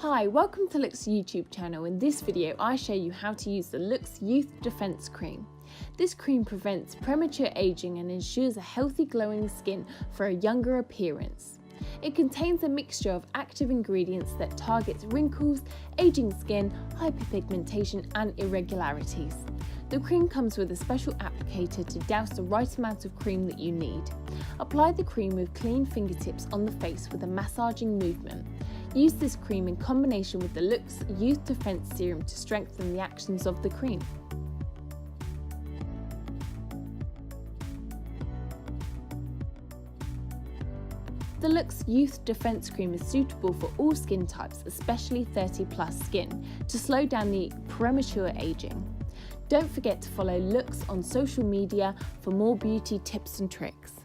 Hi, welcome to LOOkX YouTube channel. In this video I show you how to use the LOOkX Youth Defense Cream. This cream prevents premature aging and ensures a healthy glowing skin for a younger appearance. It contains a mixture of active ingredients that targets wrinkles, aging skin, hyperpigmentation and irregularities. The cream comes with a special applicator to douse the right amount of cream that you need. Apply the cream with clean fingertips on the face with a massaging movement. Use this cream in combination with the LOOkX Youth Defense Serum to strengthen the actions of the cream. The LOOkX Youth Defense Cream is suitable for all skin types, especially 30+ skin, to slow down the premature aging. Don't forget to follow LOOkX on social media for more beauty tips and tricks.